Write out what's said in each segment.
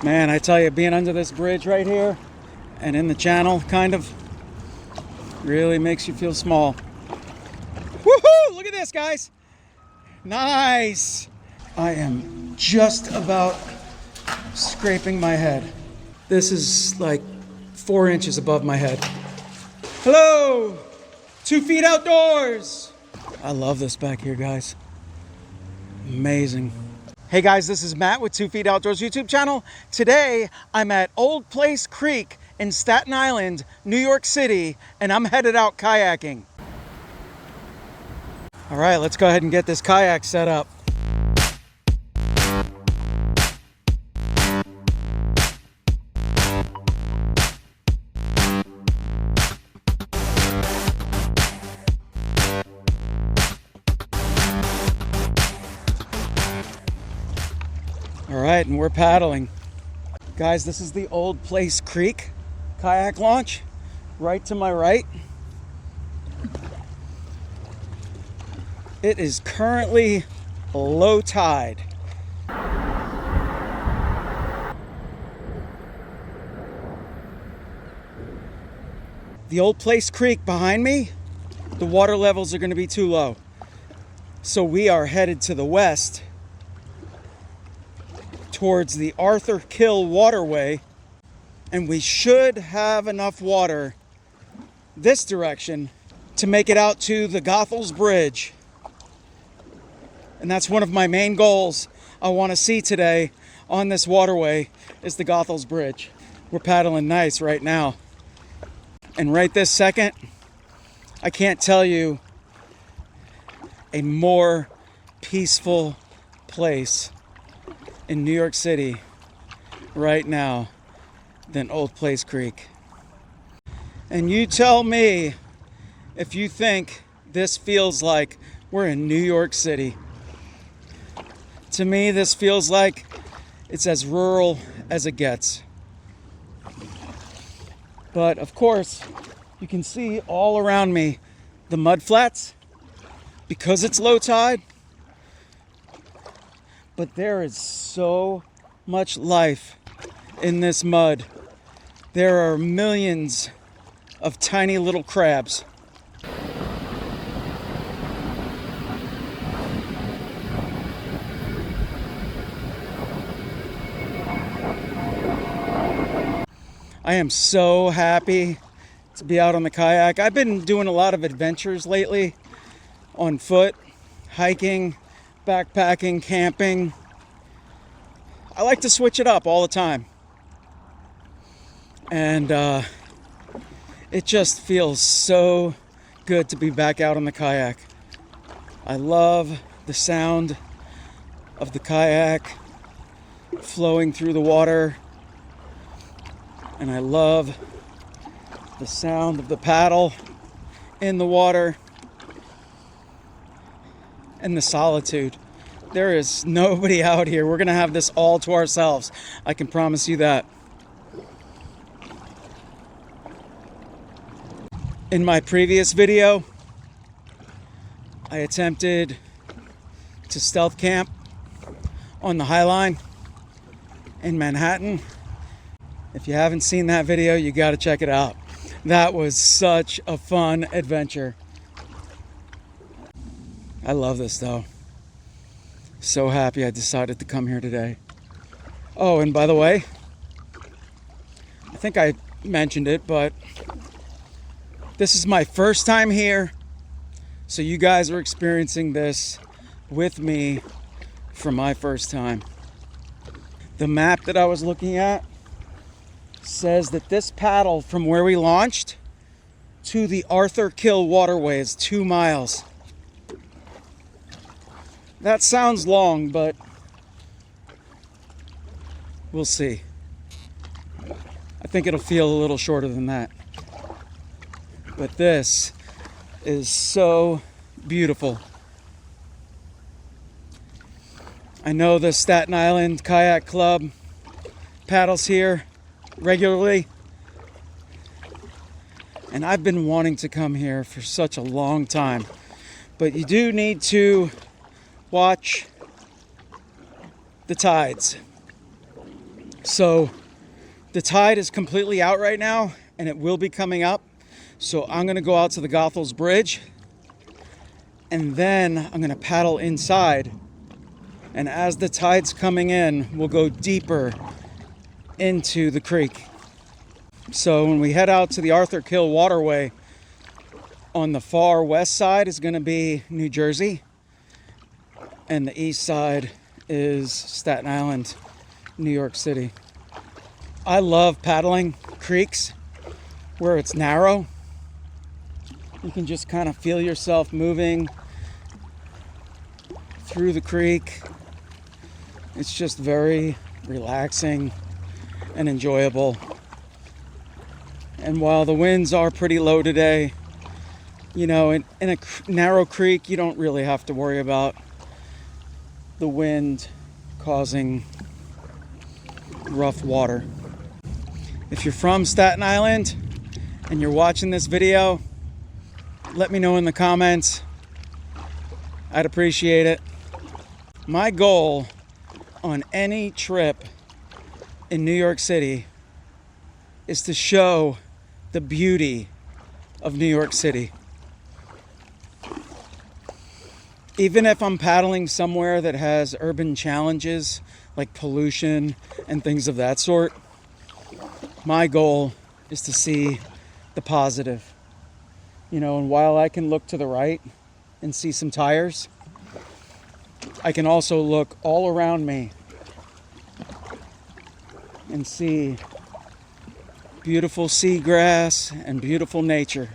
Man, I tell you, being under this bridge right here and in the channel, kind of, really makes you feel small. Woohoo! Look at this, guys. Nice. I am just about scraping my head. This is like 4 inches above my head. Hello! 2 feet outdoors. I love this back here, guys. Amazing. Hey guys, this is Matt with 2 Feet Outdoors YouTube channel. Today, I'm at Old Place Creek in Staten Island, New York City, and I'm headed out kayaking. All right, let's go ahead and get this kayak set up. All right, and we're paddling. Guys, this is the Old Place Creek kayak launch, right to my right. It is currently low tide. The Old Place Creek behind me, the water levels are going to be too low. So we are headed to the west towards the Arthur Kill waterway, and we should have enough water this direction to make it out to the Goethals Bridge. And that's one of my main goals I want to see today on this waterway is the Goethals Bridge. We're paddling nice right now. And right this second, I can't tell you a more peaceful place in New York City right now than Old Place Creek. And you tell me if you think this feels like we're in New York City. To me, this feels like it's as rural as it gets. But of course, you can see all around me the mud flats because it's low tide. But there is so much life in this mud. There are millions of tiny little crabs. I am so happy to be out on the kayak. I've been doing a lot of adventures lately on foot, hiking, backpacking, camping. I like to switch it up all the time. And it just feels so good to be back out on the kayak. I love the sound of the kayak flowing through the water. And I love the sound of the paddle in the water. And the solitude. There is nobody out here. We're gonna have this all to ourselves. I can promise you that. In my previous video, I attempted to stealth camp on the High Line in Manhattan. If you haven't seen that video, you gotta check it out. That was such a fun adventure. I love this though. So happy I decided to come here today. Oh, and by the way, I think I mentioned it, but this is my first time here. So you guys are experiencing this with me for my first time. The map that I was looking at says that this paddle from where we launched to the Arthur Kill waterway is 2 miles. That sounds long, but we'll see. I think it'll feel a little shorter than that. But this is so beautiful. I know the Staten Island Kayak Club paddles here regularly. And I've been wanting to come here for such a long time. But you do need to watch the tides. So the tide is completely out right now, and it will be coming up. So I'm gonna go out to the Goethals Bridge, and then I'm gonna paddle inside. And as the tide's coming in, we'll go deeper into the creek. So when we head out to the Arthur Kill Waterway, on the far west side is gonna be New Jersey, and the east side is Staten Island, New York City. I love paddling creeks where it's narrow. You can just kind of feel yourself moving through the creek. It's just very relaxing and enjoyable. And while the winds are pretty low today, you know, in a narrow creek, you don't really have to worry about the wind causing rough water. If you're from Staten Island and you're watching this video, let me know in the comments. I'd appreciate it. My goal on any trip in New York City is to show the beauty of New York City. Even if I'm paddling somewhere that has urban challenges like pollution and things of that sort, my goal is to see the positive. You know, and while I can look to the right and see some tires, I can also look all around me and see beautiful seagrass and beautiful nature.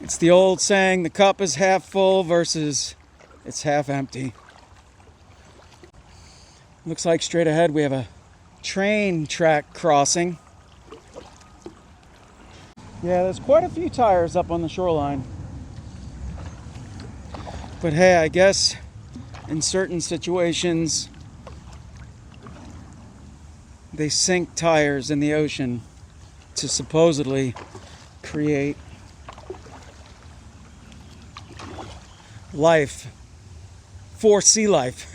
It's the old saying, the cup is half full versus it's half empty. Looks like straight ahead we have a train track crossing. Yeah, there's quite a few tires up on the shoreline. But hey, I guess in certain situations they sink tires in the ocean to supposedly create life for sea life.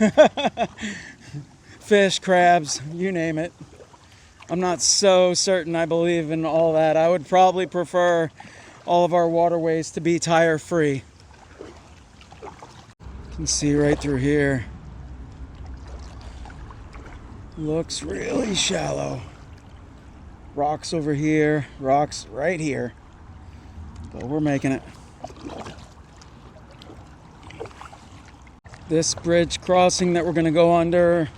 Fish, crabs, you name it. I'm not so certain I believe in all that. I would probably prefer all of our waterways to be tire free. You can see right through here. Looks really shallow. Rocks over here, rocks right here. But we're making it. This bridge crossing that we're going to go under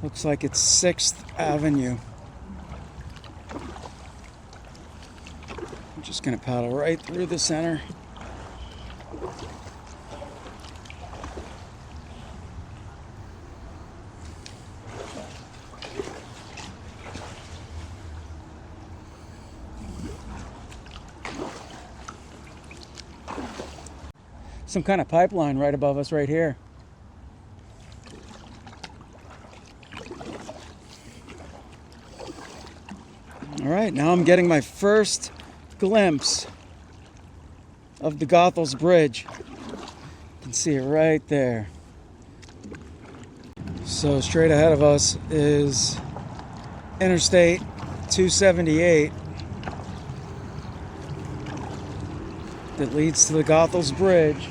looks like it's 6th Avenue. I'm just going to paddle right through the center. Some kind of pipeline right above us right here. All right, now I'm getting my first glimpse of the Goethals Bridge. You can see it right there. So straight ahead of us is Interstate 278 that leads to the Goethals Bridge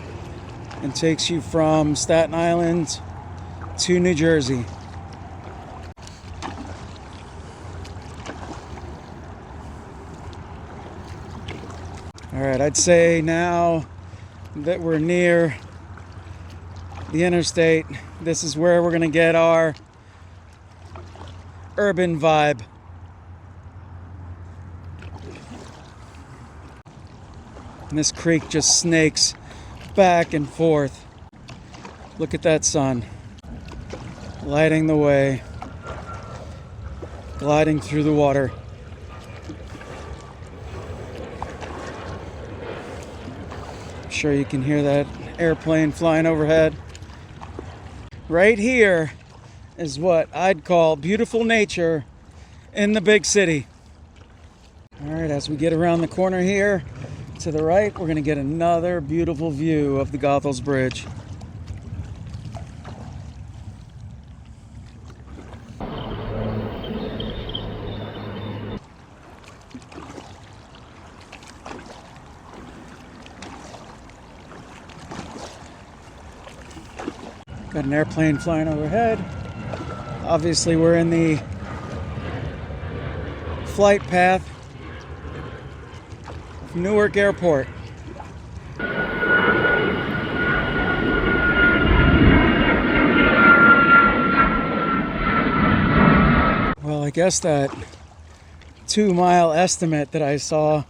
and takes you from Staten Island to New Jersey. All right, I'd say now that we're near the interstate, this is where we're gonna get our urban vibe. And this creek just snakes back and forth. Look at that sun, lighting the way, gliding through the water. I'm sure you can hear that airplane flying overhead. Right here is what I'd call beautiful nature in the big city. All right, as we get around the corner here, to the right, we're going to get another beautiful view of the Goethals Bridge. Got an airplane flying overhead. Obviously, we're in the flight path of Newark Airport. Well, I guess that 2-mile estimate that I saw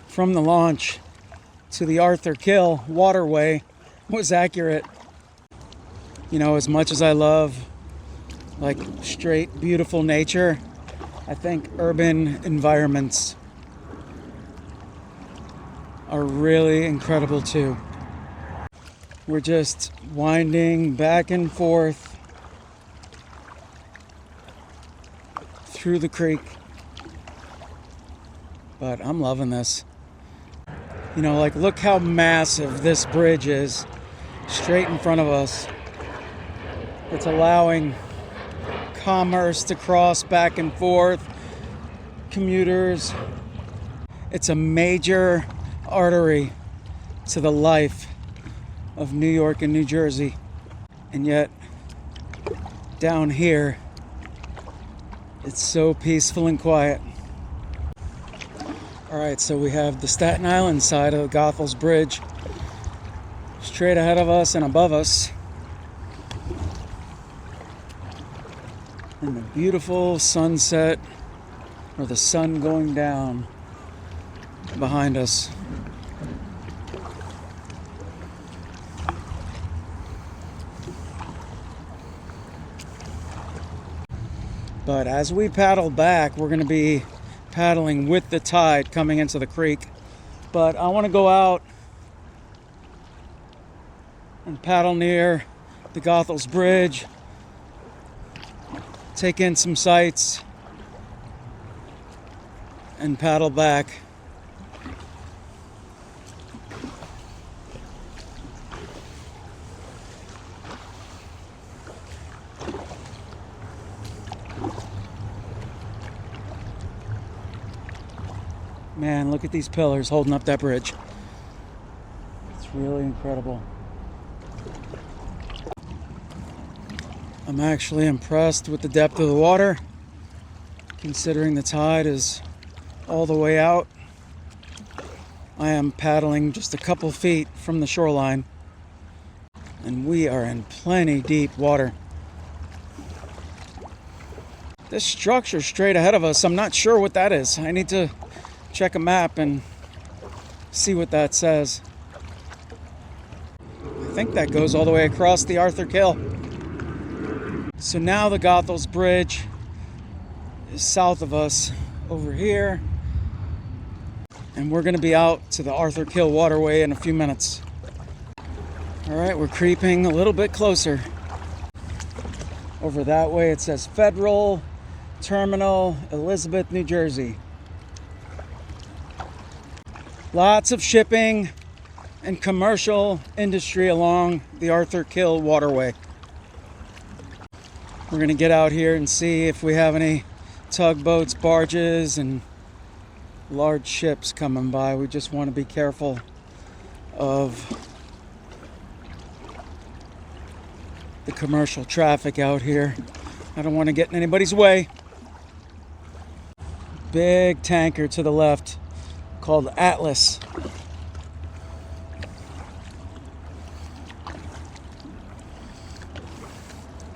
from the launch to the Arthur Kill waterway was accurate. You know, as much as I love like straight, beautiful nature, I think urban environments are really incredible too. We're just winding back and forth through the creek, but I'm loving this. You know, like, look how massive this bridge is straight in front of us. It's allowing commerce to cross back and forth, commuters. It's a major artery to the life of New York and New Jersey. And yet, down here, it's so peaceful and quiet. All right, so we have the Staten Island side of Gothel's Bridge straight ahead of us and above us. And the beautiful sunset, or the sun going down behind us. But as we paddle back, we're going to be paddling with the tide coming into the creek. But I want to go out and paddle near the Gothel's Bridge, take in some sights, and paddle back. Man, look at these pillars holding up that bridge. It's really incredible. I'm actually impressed with the depth of the water, considering the tide is all the way out. I am paddling just a couple feet from the shoreline, and we are in plenty deep water. This structure straight ahead of us, I'm not sure what that is. I need to check a map and see what that says. I think that goes all the way across the Arthur Kill. So now the Gothel's Bridge is south of us over here, and we're going to be out to the Arthur Kill waterway in a few minutes. All right, we're creeping a little bit closer. Over that way it says Federal Terminal, Elizabeth, New Jersey. Lots of shipping and commercial industry along the Arthur Kill waterway. We're going to get out here and see if we have any tugboats, barges, and large ships coming by. We just want to be careful of the commercial traffic out here. I don't want to get in anybody's way. Big tanker to the left called Atlas.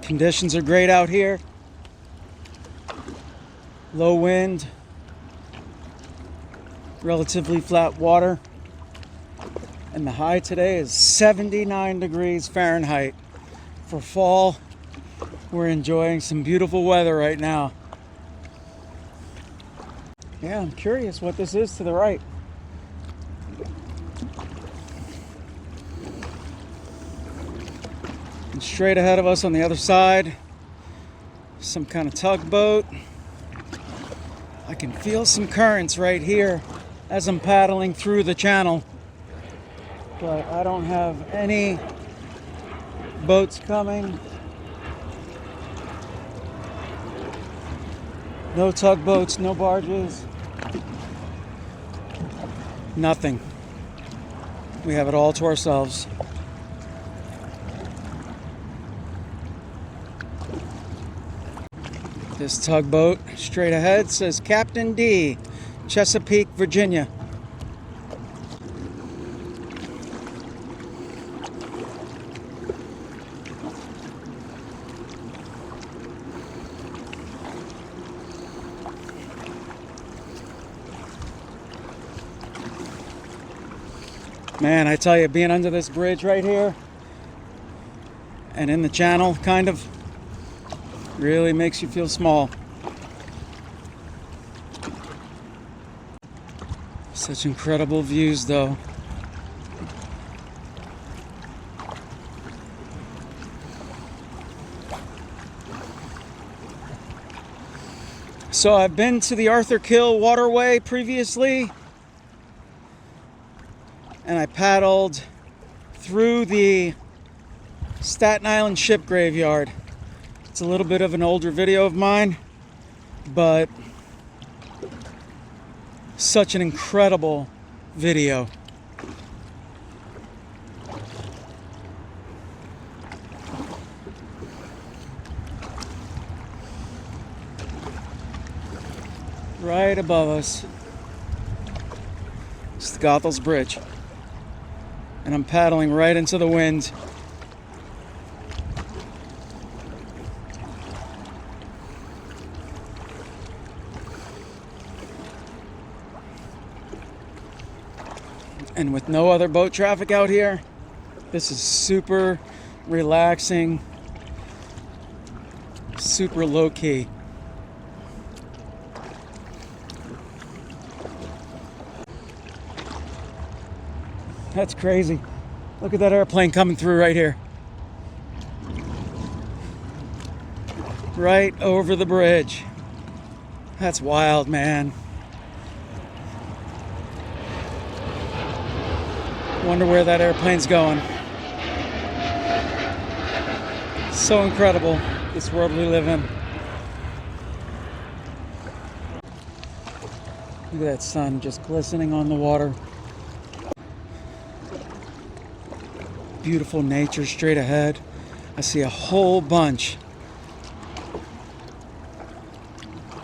Conditions are great out here. Low wind, relatively flat water, and the high today is 79 degrees Fahrenheit. For fall, we're enjoying some beautiful weather right now. Yeah, I'm curious what this is to the right. And straight ahead of us on the other side, some kind of tugboat. I can feel some currents right here as I'm paddling through the channel, but I don't have any boats coming. No tugboats, no barges. Nothing. We have it all to ourselves. This tugboat straight ahead says Captain D, Chesapeake, Virginia. Man, I tell you, being under this bridge right here and in the channel kind of really makes you feel small. Such incredible views though. So I've been to the Arthur Kill waterway previously, and I paddled through the Staten Island ship graveyard. It's a little bit of an older video of mine, but such an incredible video. Right above us, it's the Goethals Bridge. And I'm paddling right into the wind. And with no other boat traffic out here, this is super relaxing, super low key. That's crazy. Look at that airplane coming through right here. Right over the bridge. That's wild, man. Wonder where that airplane's going. So incredible, this world we live in. Look at that sun just glistening on the water. Beautiful nature straight ahead. I see a whole bunch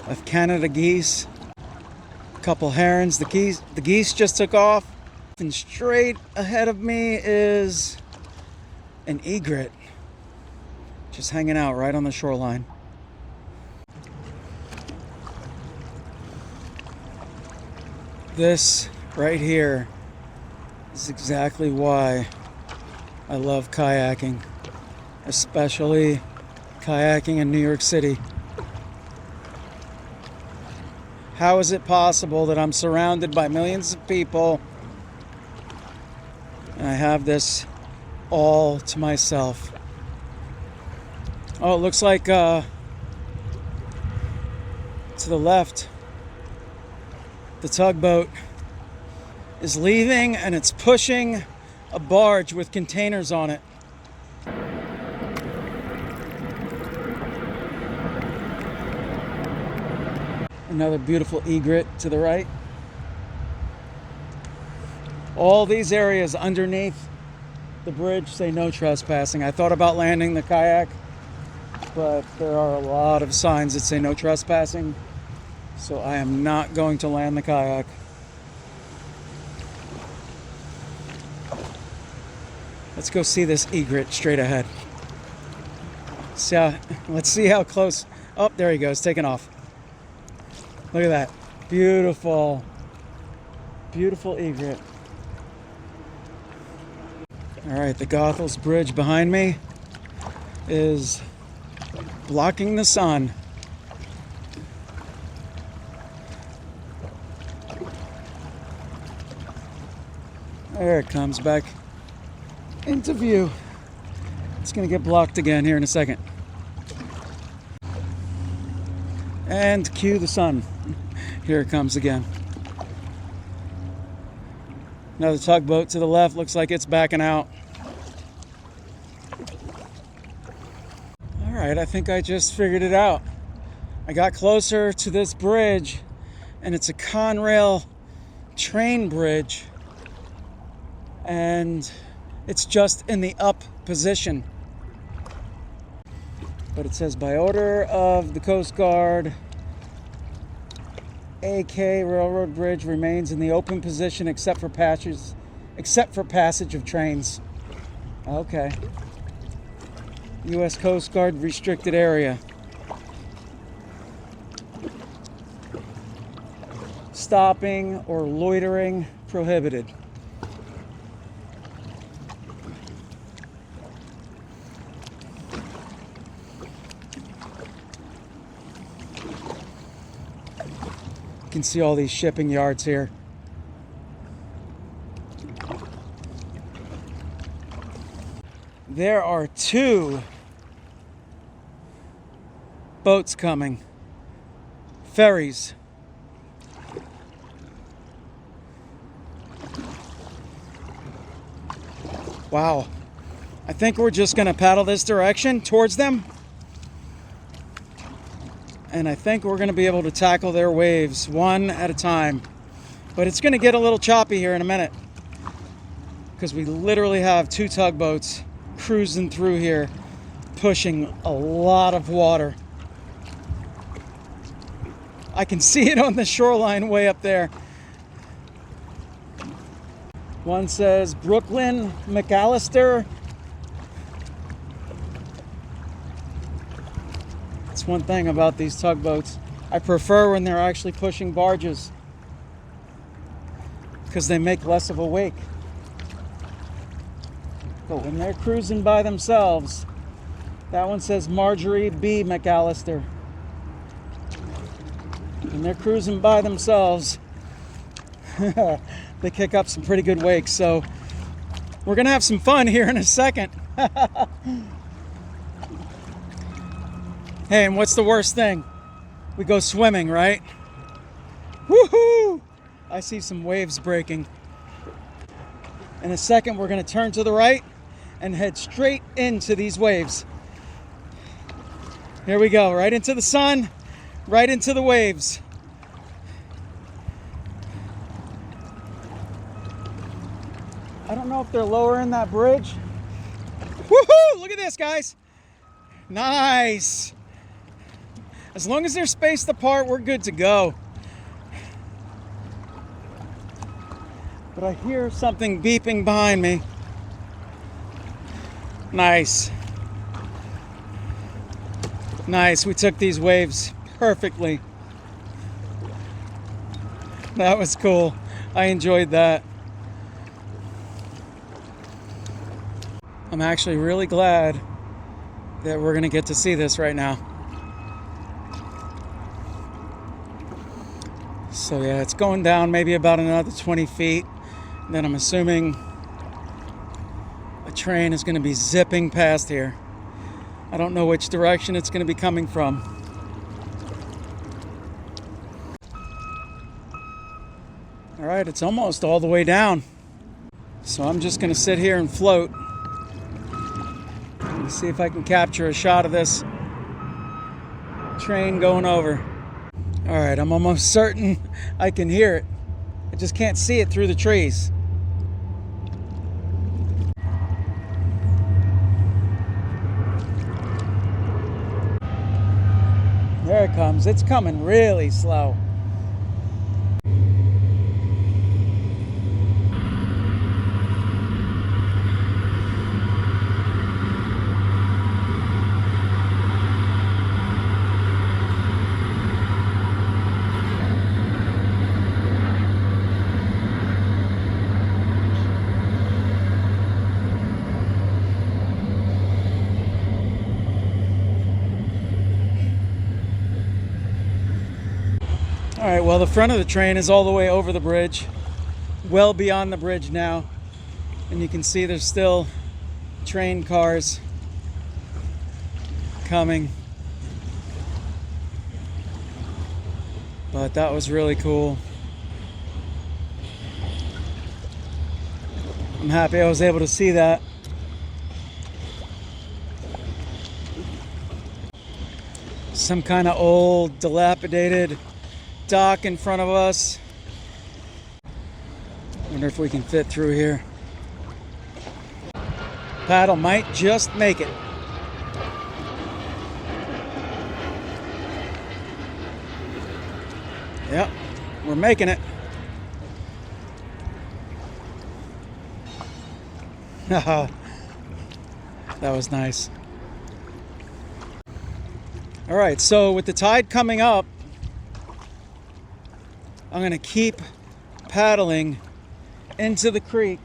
of Canada geese, a couple herons. The geese just took off, and straight ahead of me is an egret just hanging out right on the shoreline. This right here is exactly why I love kayaking, especially kayaking in New York City. How is it possible that I'm surrounded by millions of people and I have this all to myself? Oh, it looks like to the left, the tugboat is leaving and it's pushing a barge with containers on it. Another beautiful egret to the right. All these areas underneath the bridge say no trespassing. I thought about landing the kayak, but there are a lot of signs that say no trespassing, so I am not going to land the kayak. Let's go see this egret straight ahead. Let's see how close. Oh, there he goes, taking off. Look at that. Beautiful. Beautiful egret. All right, the Goethals Bridge behind me is blocking the sun. There it comes back into view. It's going to get blocked again here in a second. And cue the sun. Here it comes again. Another tugboat to the left, looks like it's backing out. All right, I think I just figured it out. I got closer to this bridge, and it's a Conrail train bridge, and it's just in the up position. But it says by order of the Coast Guard, AK Railroad Bridge remains in the open position except for passage of trains. Okay. U.S. Coast Guard restricted area. Stopping or loitering prohibited. You can see all these shipping yards here. There are 2 boats coming. Ferries. Wow. I think we're just going to paddle this direction towards them. And I think we're going to be able to tackle their waves one at a time. But it's going to get a little choppy here in a minute, because we literally have 2 tugboats cruising through here, pushing a lot of water. I can see it on the shoreline way up there. One says Brooklyn McAllister. That's one thing about these tugboats. I prefer when they're actually pushing barges, because they make less of a wake. But when they're cruising by themselves, that one says Marjorie B. McAllister. When they're cruising by themselves, they kick up some pretty good wakes. So we're gonna have some fun here in a second. Hey, and what's the worst thing? We go swimming, right? Woohoo! I see some waves breaking. In a second, we're gonna turn to the right and head straight into these waves. Here we go, right into the sun, right into the waves. I don't know if they're lowering that bridge. Woohoo! Look at this, guys. Nice. As long as they're spaced apart, we're good to go. But I hear something beeping behind me. Nice. Nice. We took these waves perfectly. That was cool. I enjoyed that. I'm actually really glad that we're going to get to see this right now. So yeah, it's going down maybe about another 20 feet. And then I'm assuming a train is going to be zipping past here. I don't know which direction it's going to be coming from. All right, it's almost all the way down. So I'm just going to sit here and float. See if I can capture a shot of this train going over. All right, I'm almost certain I can hear it. I just can't see it through the trees. There it comes. It's coming really slow. All right, well, the front of the train is all the way over the bridge, well beyond the bridge now. And you can see there's still train cars coming. But that was really cool. I'm happy I was able to see that. Some kind of old, dilapidated dock in front of us. Wonder if we can fit through here. Paddle might just make it. Yep, we're making it. That was nice. All right, so with the tide coming up, I'm going to keep paddling into the creek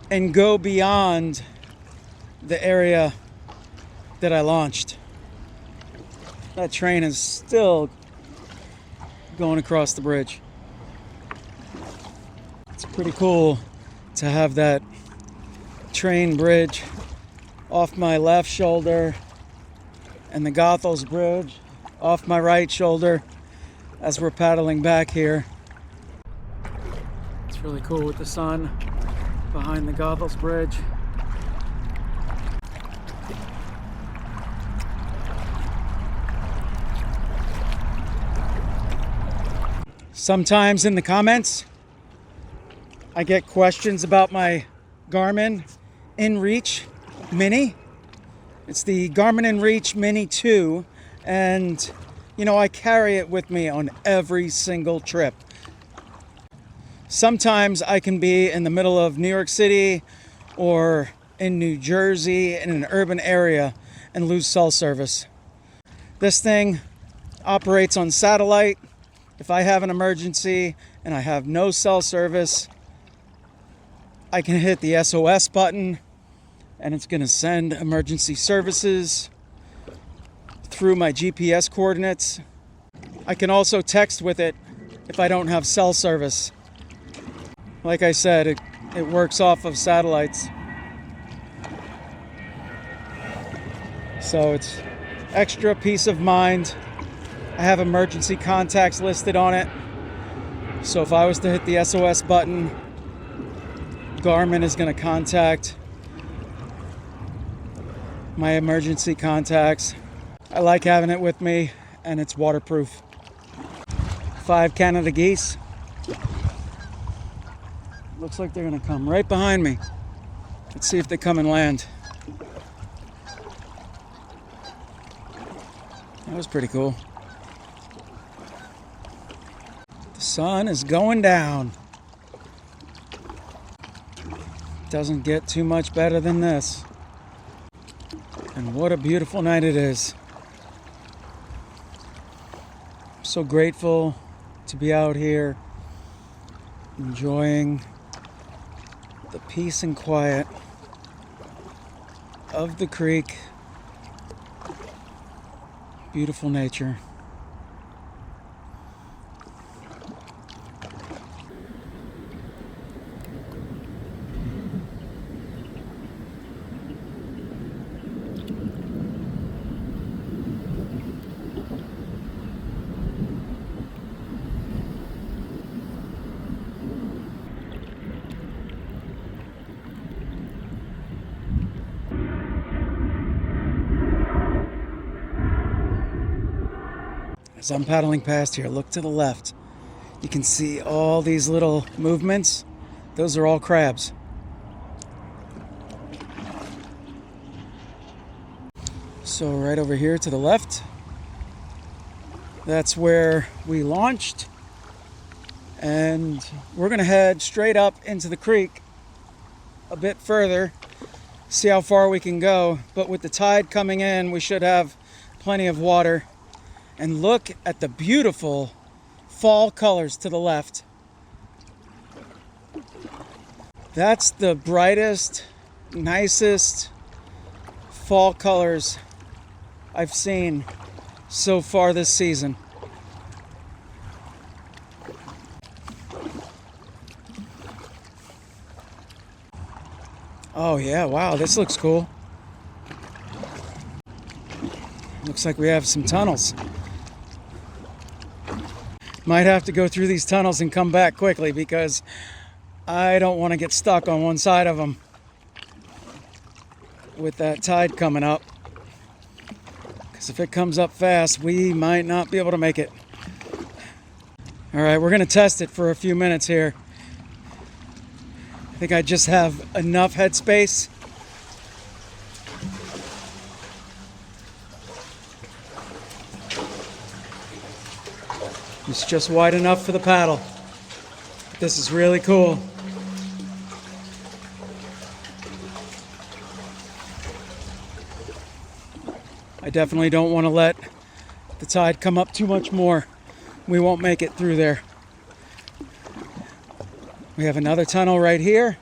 and go beyond the area that I launched. That train is still going across the bridge. It's pretty cool to have that train bridge off my left shoulder and the Goethals Bridge off my right shoulder as we're paddling back here. It's really cool with the sun behind the Goethals Bridge. Sometimes in the comments, I get questions about my Garmin InReach Mini. It's the Garmin InReach Mini 2, and you know, I carry it with me on every single trip. Sometimes I can be in the middle of New York City or in New Jersey in an urban area and lose cell service. This thing operates on satellite. If I have an emergency and I have no cell service, I can hit the SOS button and it's going to send emergency services through my GPS coordinates. I can also text with it if I don't have cell service. Like I said, it works off of satellites. So it's extra peace of mind. I have emergency contacts listed on it. So if I was to hit the SOS button, Garmin is going to contact my emergency contacts. I like having it with me, and it's waterproof. 5 Canada geese. Looks like they're going to come right behind me. Let's see if they come and land. That was pretty cool. The sun is going down. Doesn't get too much better than this. And what a beautiful night it is. I'm so grateful to be out here enjoying the peace and quiet of the creek. Beautiful nature. As I'm paddling past here, look to the left. You can see all these little movements. Those are all crabs. So right over here to the left, that's where we launched. And we're going to head straight up into the creek a bit further, see how far we can go. But with the tide coming in, we should have plenty of water. And look at the beautiful fall colors to the left. That's the brightest, nicest fall colors I've seen so far this season. Oh yeah, wow, this looks cool. Looks like we have some tunnels. Might have to go through these tunnels and come back quickly because I don't want to get stuck on one side of them with that tide coming up. Because if it comes up fast, we might not be able to make it. All right, we're going to test it for a few minutes here. I think I just have enough headspace. It's just wide enough for the paddle. This is really cool. I definitely don't want to let the tide come up too much more. We won't make it through there. We have another tunnel right here,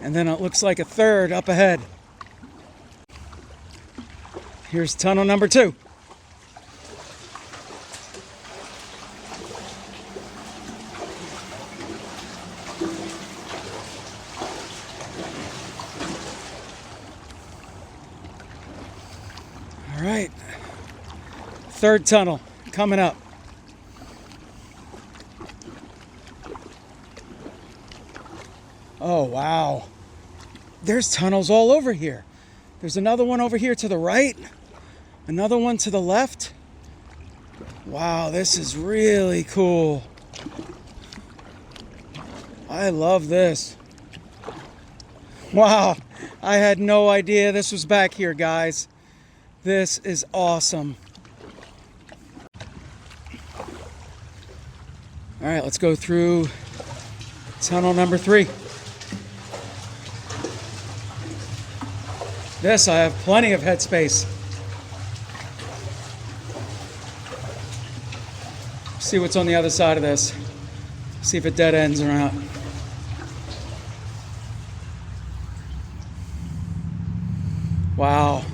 and then it looks like a third up ahead. Here's tunnel number 2. All right, third tunnel coming up. Oh, wow. There's tunnels all over here. There's another one over here to the right, another one to the left. Wow, this is really cool. I love this. Wow, I had no idea this was back here, guys. This is awesome. All right, let's go through tunnel number 3. This, I have plenty of headspace. See what's on the other side of this. See if it dead ends or not. Wow.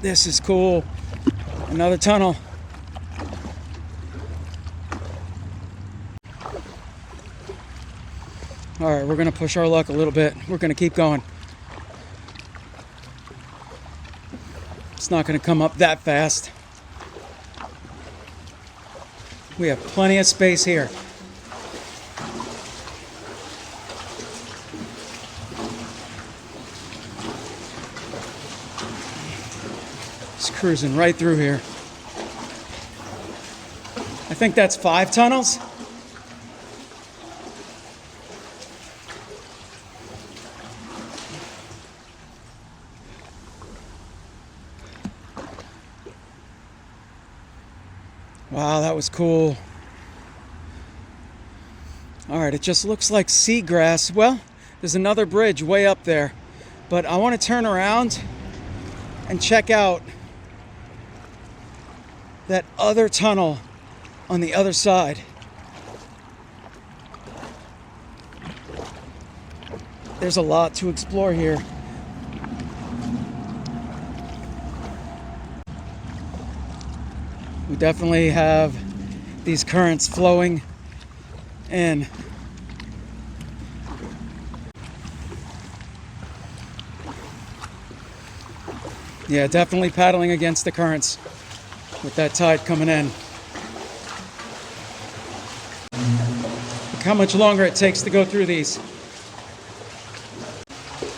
This is cool. Another tunnel. All right, we're gonna push our luck a little bit. We're gonna keep going. It's not gonna come up that fast. We have plenty of space here. Just cruising right through here. I think that's 5 tunnels. Wow, that was cool. All right, it just looks like seagrass. Well, there's another bridge way up there, but I want to turn around and check out that other tunnel on the other side. There's a lot to explore here. We definitely have these currents flowing in. Yeah, definitely paddling against the currents with that tide coming in. Look how much longer it takes to go through these.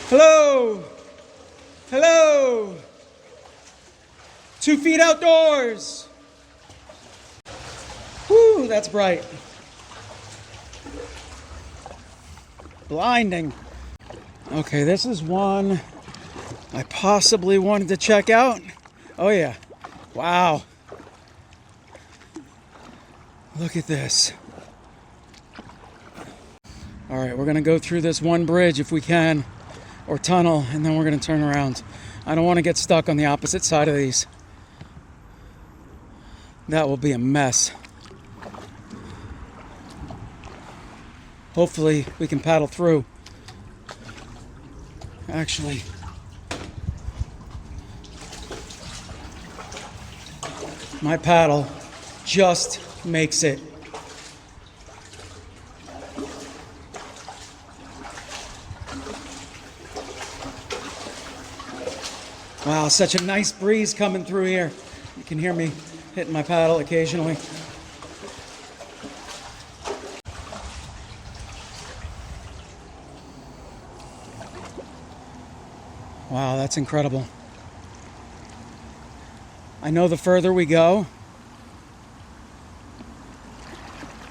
Hello! Hello! 2 feet outdoors! Whew, that's bright. Blinding. Okay, this is one I possibly wanted to check out. Oh yeah. Wow. Look at this. All right, we're gonna go through this one bridge if we can, or tunnel, and then we're gonna turn around. I don't want to get stuck on the opposite side of these. That will be a mess. Hopefully we can paddle through. Actually, my paddle just makes it. Wow, such a nice breeze coming through here. You can hear me hitting my paddle occasionally. Wow, that's incredible. I know the further we go,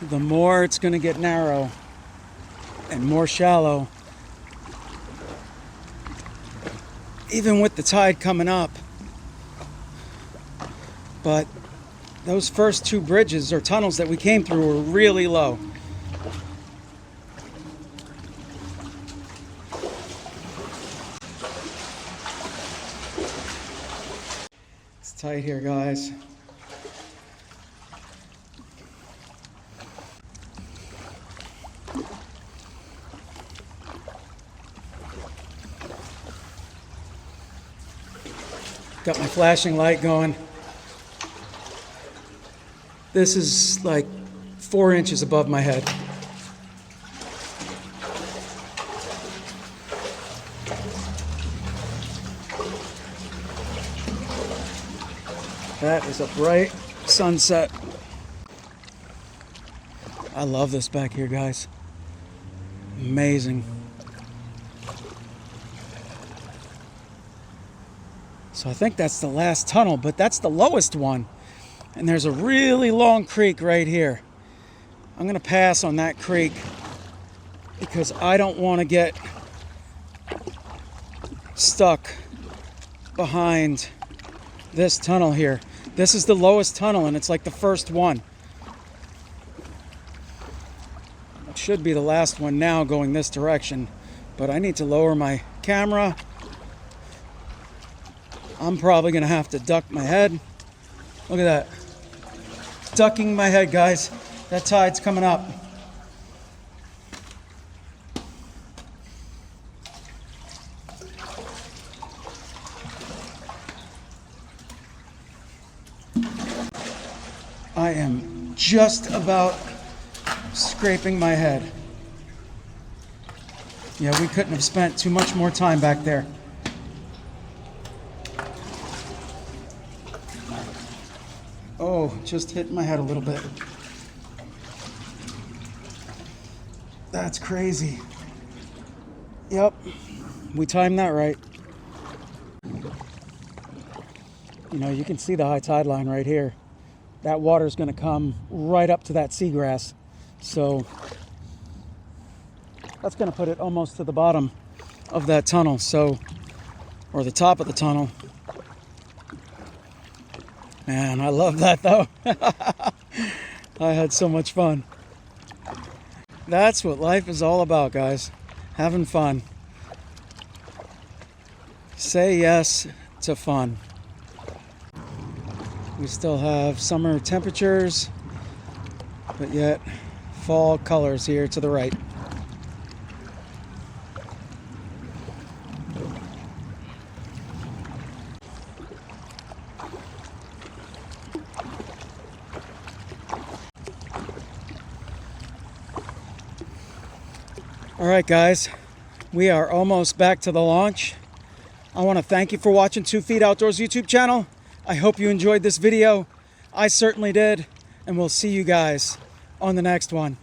the more it's going to get narrow and more shallow. Even with the tide coming up, But those first two bridges or tunnels that we came through were really low. It's tight here, guys. Got my flashing light going. This is like 4 inches above my head. That is a bright sunset. I love this back here, guys. Amazing. So I think that's the last tunnel, but that's the lowest one. And there's a really long creek right here. I'm gonna pass on that creek because I don't want to get stuck behind this tunnel here. This is the lowest tunnel and it's like the first one. It should be the last one now going this direction, but I need to lower my camera. I'm probably gonna have to duck my head. Look at that. Ducking my head, guys. That tide's coming up. I am just about scraping my head. Yeah, we couldn't have spent too much more time back there. Oh, just hit my head a little bit. That's crazy. Yep, we timed that right. You know, you can see the high tide line right here. That water's gonna come right up to that seagrass. So that's gonna put it almost to the bottom of that tunnel, so, or the top of the tunnel. Man, I love that though. I had so much fun. That's what life is all about, guys. Having fun. Say yes to fun. We still have summer temperatures, but yet fall colors here to the right. All right, guys, we are almost back to the launch. I want to thank you for watching 2 Feet Outdoors YouTube channel. I hope you enjoyed this video. I certainly did, and we'll see you guys on the next one.